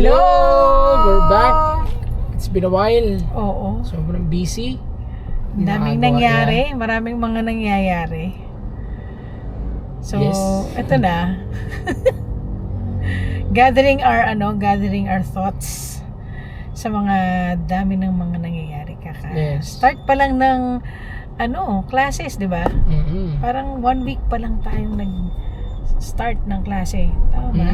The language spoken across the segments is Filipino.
Hello! We're back. It's been a while. Oo. Sobrang busy. Daming nangyari. Maraming mga nangyayari. So, Yes. eto na. gathering our thoughts sa mga dami ng mga nangyayari Yes. Start pa lang ng classes, 'di ba? Mm-hmm. Parang 1 week pa lang tayong nag-start ng klase. Tama ba?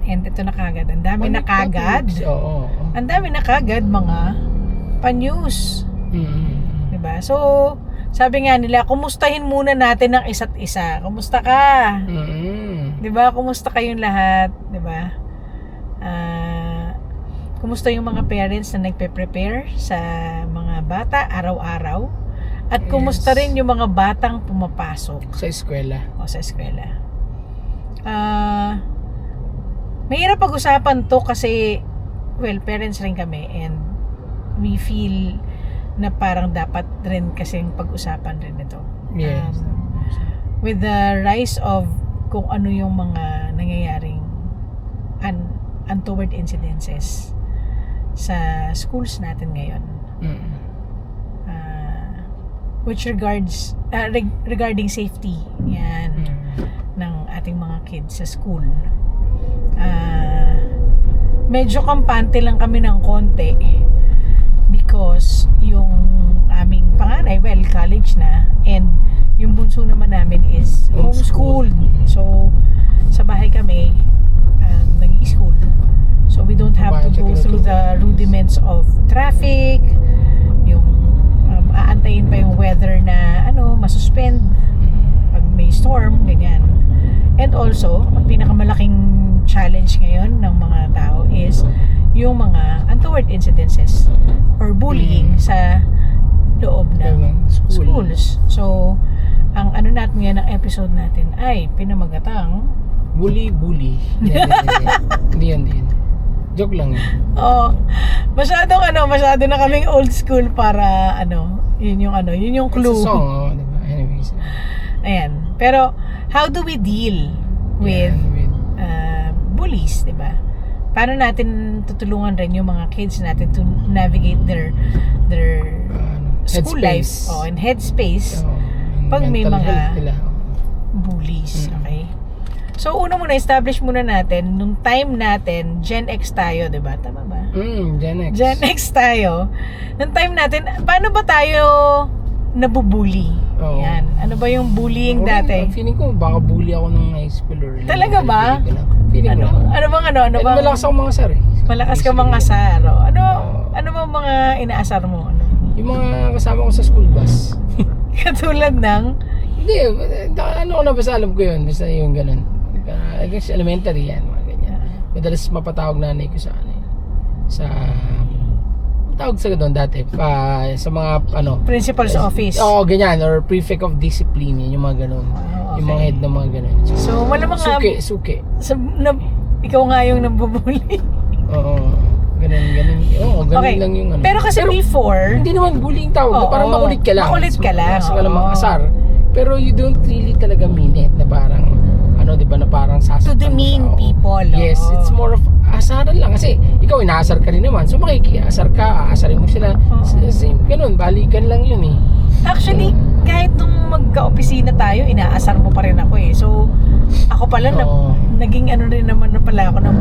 And ito na kagad. Ang dami na kagad. Oo. Ang dami na kagad mga pa-news. Mm-hmm. 'Di ba? So, sabi nga nila, kumustahin muna natin ang isa't isa. Kumusta ka? Mm-hmm. 'Di ba? Kumusta kayong lahat, 'di ba? Kumusta yung mga parents na nagpe-prepare sa mga bata araw-araw? At kumusta rin yung mga batang pumapasok Sa eskwela. sa eskwela? Mahirap pag-usapan to kasi, parents rin kami and we feel na parang dapat rin kasing pag-usapan rin ito. Yes. With the rise of kung ano yung mga nangyayaring untoward incidences sa schools natin ngayon. Which regarding safety yan ng ating mga kids sa school. Medyo kampante lang kami ng konti because yung aming panganay, college na, and yung bunso naman namin is homeschooled. So, sa bahay kami nag-i-school. So, we don't have to go through the rudiments of traffic, yung aantayin pa yung weather na masuspend pag may storm, ganyan. And also, ang pinakamalaking challenge ngayon ng mga tao is yung mga untoward incidences or bullying sa loob ng schools. So, ang natin ngayon ng episode natin ay pinamagatang Bully. Hindi yan. Joke lang yun. Masyado na kaming old school para yun yung clue. It's a song, diba? Anyways. Ayan. Pero how do we deal with bullies, 'di ba? Paano natin tutulungan rin yung mga kids natin to navigate their school life and headspace pag may mga bullies, okay? So, una establish muna natin, nung time natin, Gen X tayo, diba? Tama ba? Gen X. Gen X tayo. Nung time natin, paano ba tayo nabubully? Yan. Ano ba yung bullying dati? Feeling ko, baka bully ako nung high school or Talaga ba? Feeling ko. Ano bang malakas ako mga sar eh. Malakas ka mga asar. Ano bang mga inaasar mo? Yung mga kasama ko sa school bus. Katulad ng? Hindi, ko na basta alam ko yun. Basta yung ganun. I guess elementary yan, mga ganyan. Madalas mapatawag nanay ko sa tawag sa doon dati sa mga principal's office. Ganyan, or prefect of discipline, yung mga ganun. Okay. Yung mga head ng mga ganun. So malamang suke. Ikaw nga yung nabubully. Ganun. Ganun lang yung Pero kasi before, hindi naman bullying tawag, parang makulit ka lang. Makulit ka lang. Sa mga asar. Pero you don't really talaga mean it na parang di ba, na parang sasaktan to demean people. Yes, it's more of asaran lang kasi ikaw inaasar ka rin naman. So makikiasar ka, aasarin mo sila. Ganun, balikan lang yun eh. Actually, kahit nung magka-opisina tayo, inaasar mo pa rin ako eh. So, ako pala naging rin naman na pala ako ng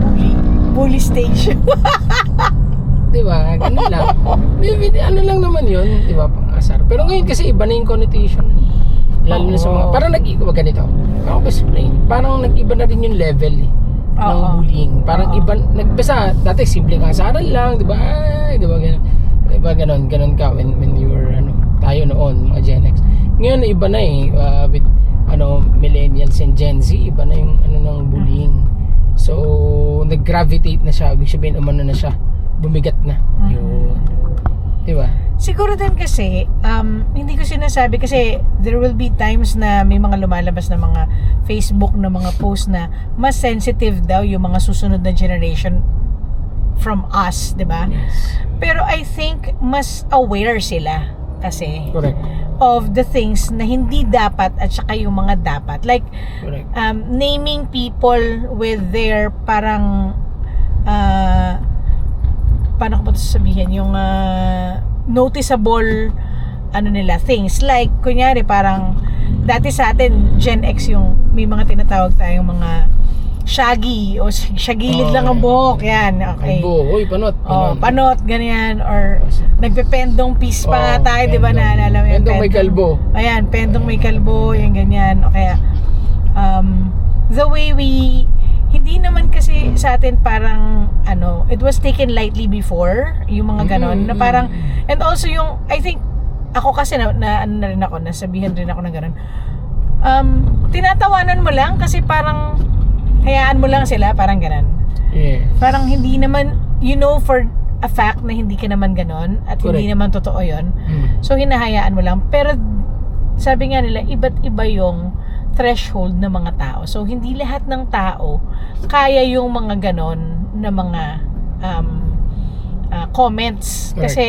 bully stage. Di ba? Ganun lang. Lang naman yun, di ba, pang-asar. Pero ngayon kasi iba na yung connotation. Lalo na sa mga, parang nag-iba ganito. Ako explain, parang nag-iba na rin yung level ng bullying. Parang iba, nagbasa, dati simpleng asaran lang, di ba? Di ba ganun? Di ba ganun ka when you were, tayo noon, mga Gen X. Ngayon, iba na with, millennials and Gen Z, iba na yung, ng bullying. So, nag-gravitate na siya, ibig sabihin, umano na siya, bumigat na. Yun. Di ba? Siguro din kasi, hindi ko sinasabi kasi there will be times na may mga lumalabas na mga Facebook na mga post na mas sensitive daw yung mga susunod na generation from us, di ba? Yes. Pero I think mas aware sila kasi. Correct. of the things na hindi dapat at saka yung mga dapat. Like, Correct. naming people with their parang paano ko ba ito sabihin? Yung noticeable nila, things. Like, kunyari, parang dati sa atin, Gen X yung may mga tinatawag tayong mga shaggy o shagilid lang ang buhok. Yan, okay. Uy, panot. Panot, ganyan. Or nagpependong piece pa nga tayo, di ba? Pendong. Naalala mo yun? Pendong may kalbo. Ayan, pendong may kalbo, yung ganyan. O kaya, the way hindi naman kasi sa atin parang, it was taken lightly before, yung mga ganon, na parang, and also yung, I think, ako kasi nasabihan rin ako na ganon. Tinatawanan mo lang kasi parang, hayaan mo lang sila, parang ganon. Yeah. Parang hindi naman, for a fact na hindi ka naman ganon, at Correct. hindi naman totoo yun. So, hinahayaan mo lang. Pero, sabi nga nila, iba't iba yung threshold ng mga tao. So, hindi lahat ng tao kaya yung mga ganon na mga comments. Correct. Kasi,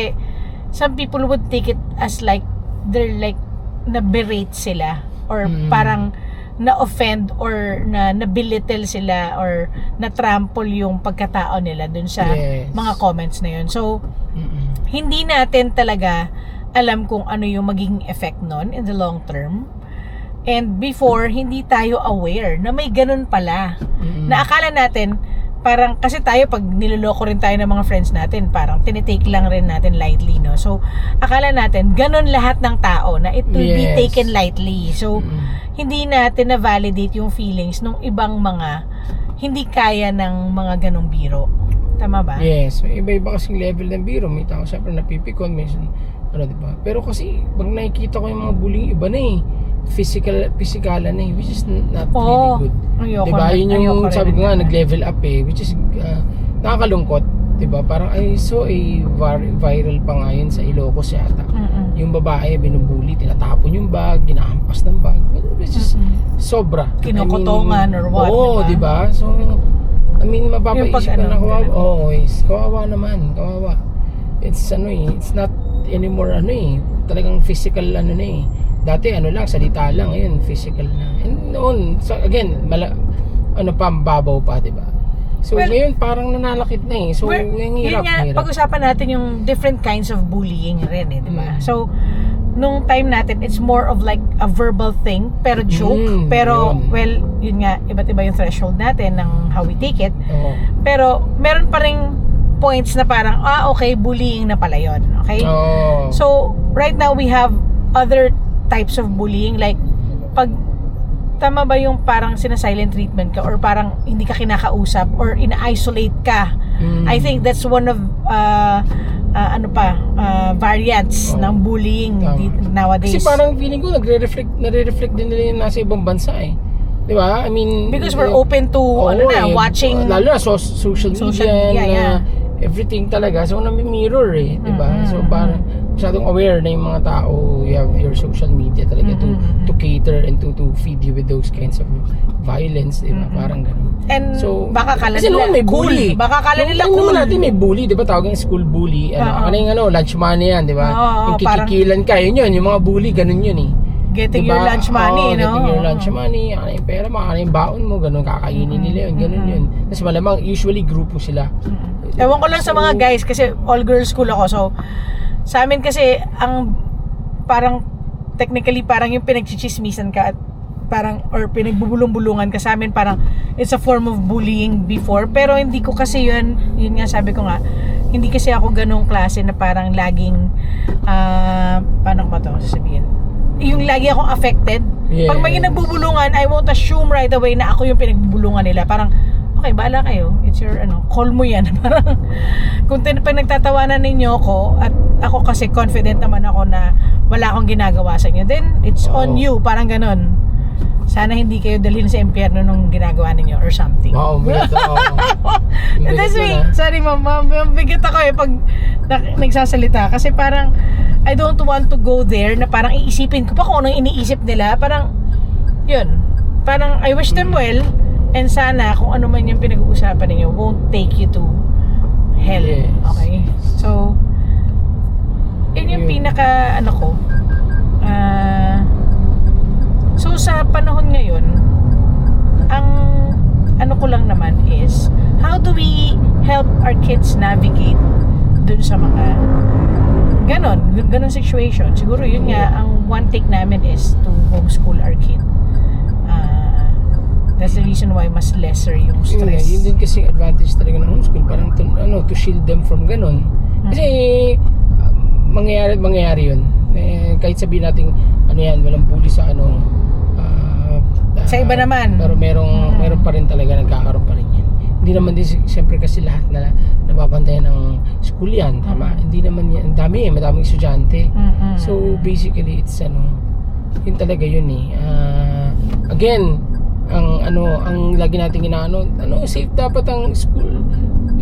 some people would take it as like, they're like, na-berate sila. Or parang, na-offend or na-belittle sila or na-trample yung pagkatao nila dun sa mga comments na yun. So, hindi natin talaga alam kung ano yung magiging effect nun in the long term. And before, hindi tayo aware na may ganun pala. Na akala natin, parang, kasi tayo pag niloloko rin tayo ng mga friends natin, parang tinitake lang rin natin lightly, no? So, akala natin, ganun lahat ng tao na it will be taken lightly. So, hindi natin na-validate yung feelings ng ibang mga hindi kaya ng mga ganong biro. Tama ba? Yes, may iba-iba kasing level ng biro. May tao siyempre napipikon, minsan, diba? Pero kasi, pag nakikita ko yung mga bullying, iba na eh. Physicala na eh, which is not really good. Diba? Yun yung sabi ko nga, nag-level up eh, which is nakakalungkot. Diba? Parang I saw a viral pa nga yun sa Ilocos yata. Yung babae, binubuli, tinatapon yung bag, ginahampas ng bag. Which is sobra. Kinukutungan or what, oo, diba? So, I mean, mapapaisip ka na kawawa. Oo, kawawa naman, kawawa. It's not anymore talagang physical na eh. Dati lang, salita lang, ngayon physical na. And noon, so again, babaw pa, diba? So ngayon parang nanalakit na eh. So yung hirap. Pag-usapan natin yung different kinds of bullying rin eh, diba? So, nung time natin, it's more of like a verbal thing, pero joke. Pero, yun nga, iba't iba yung threshold natin ng how we take it. Pero, meron pa rin points na parang, okay, bullying na pala yun. Okay? So, right now, we have other types of bullying. Like, tama ba yung parang sina-silent treatment ka or parang hindi ka kinakausap or ina-isolate ka? I think that's one of variants ng bullying nowadays. Kasi parang feeling ko nare-reflect din nila yung nasa ibang bansa eh. Di ba? I mean, because we're open to watching, lalo na social media, everything talaga. So nami-mirror eh, di ba? So parang masyadong aware na yung mga tao, you have your social media talaga to cater and to feed you with those kinds of violence, di ba? Parang ganun. And so, baka kala kasi nila may bully. Baka kala nila cool. Natin may bully, di ba? Tawag yung school bully. Lunch money yan, di ba? Yung kikikilan ka, yun, yung mga bully, ganun yun eh. Getting your lunch money, no? Getting your lunch money, yung pera mo, yung baon mo, ganun, kakainin nila yun, ganun yun. Tapos malamang, usually grupo sila. Ewan ko lang sa mga guys, kasi all girls school ako, so sa amin kasi ang parang technically parang yung pinagchichismisan ka at parang or pinagbubulong-bulungan ka sa amin, parang it's a form of bullying before, pero hindi ko kasi yun nga sabi ko nga, hindi kasi ako ganong klase na parang laging paano ba to sasabihin, yung lagi akong affected. Pag may nagbubulungan, I won't assume right away na ako yung pinagbubulungan nila. Parang okay, bahala kayo. It's your, call mo yan. Parang, kung pag nagtatawanan ninyo ako, at ako kasi confident naman ako na wala akong ginagawa sa inyo, then it's on you. Parang ganon. Sana hindi kayo dalhin sa impyerno nung ginagawa ninyo or something. Wow, That's me. Sorry, ma'am. Bigat ako pag nagsasalita. Kasi parang, I don't want to go there na parang iisipin ko pa kung anong iniisip nila. Parang, yun. Parang, I wish them well. And sana, kung ano man yung pinag-uusapan ninyo, won't take you to hell. Yes. Okay? So, yun yung pinaka, how do we help our kids navigate dun sa mga ganon situation? Siguro yun nga, ang one take namin is to homeschool our kid. That's the reason why mas lesser yung stress. Yun din kasi advantage talaga ng homeschool, parang to shield them from ganon. Kasi mangyayari yun. Kahit sabihin natin walang bully sa Sa iba naman. Pero meron pa rin talaga, nagkakaroon pa rin yan. Hindi naman din siyempre kasi lahat na nababantayan ng school yan, tama? Hindi naman yan, madaming estudyante. So basically it's yun talaga yun again, ang lagi nating safe dapat ang school.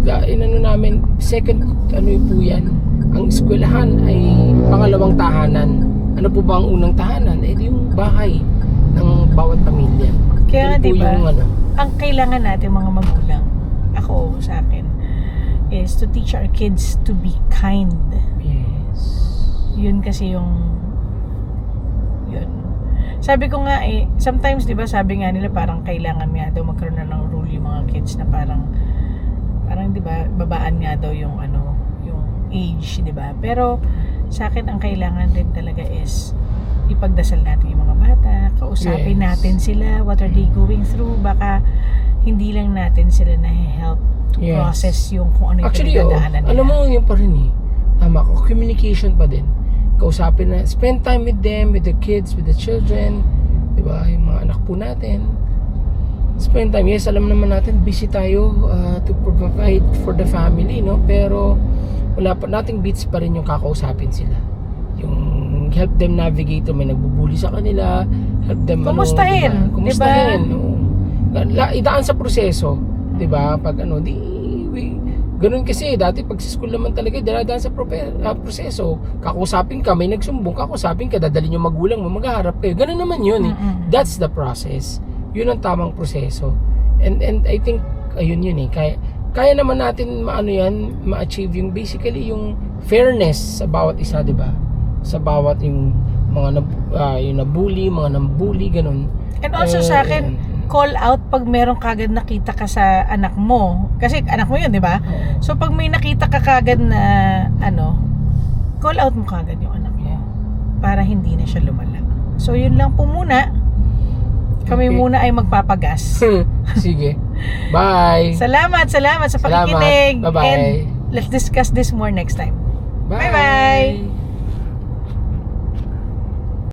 Namin second po yan. Ang eskwelahan ay pangalawang tahanan. Ano po ba ang unang tahanan? Yung bahay ng bawat pamilya. Kaya Yun po diba, yung ang kailangan natin mga magulang, ako sa akin, is to teach our kids to be kind. Yes. Yun kasi yun. Sabi ko nga sometimes diba sabi nga nila parang kailangan nga daw magkaroon na ng rule yung mga kids na parang diba babaan nga daw yung yung age, diba? Pero sa akin ang kailangan din talaga is ipagdasal natin yung mga bata, kausapin natin sila, what are they going through, baka hindi lang natin sila na-help to process yung kung ano yung pinagdadaanan nila. Alam mo yun pa rin tama ko, communication pa din. Kausapin na, spend time with them, with the kids, with the children, diba, yung mga anak po natin. Spend time, yes, alam naman natin, busy tayo to provide for the family, no? Pero wala pa, nating beats pa rin yung kakausapin sila. Yung help them navigate, may nagbubuli sa kanila, help them kumustahin, kumustahin, diba? Idaan sa proseso, diba? Pag ganun kasi, dati pag sa school naman talaga, daladaan sa proseso. Kakusapin ka, may nagsumbong, kakusapin ka, dadalhin yung magulang mo, maghaharap kayo. Ganun naman yun. That's the process. Yun ang tamang proseso. And I think, ayun yun kaya naman natin ma-achieve yung basically yung fairness sa bawat isa, diba? Sa bawat yung mga yung nabully, mga nambully, ganun. And also sa akin, call out pag meron kagad nakita ka sa anak mo. Kasi anak mo yun, di ba? So pag may nakita ka kagad na call out mo kagad yung anak mo para hindi na siya lumala. So yun lang po muna. Kami muna ay magpapagas. Sige. Bye. Salamat sa pakikinig. Bye-bye. And let's discuss this more next time. Bye. Bye-bye.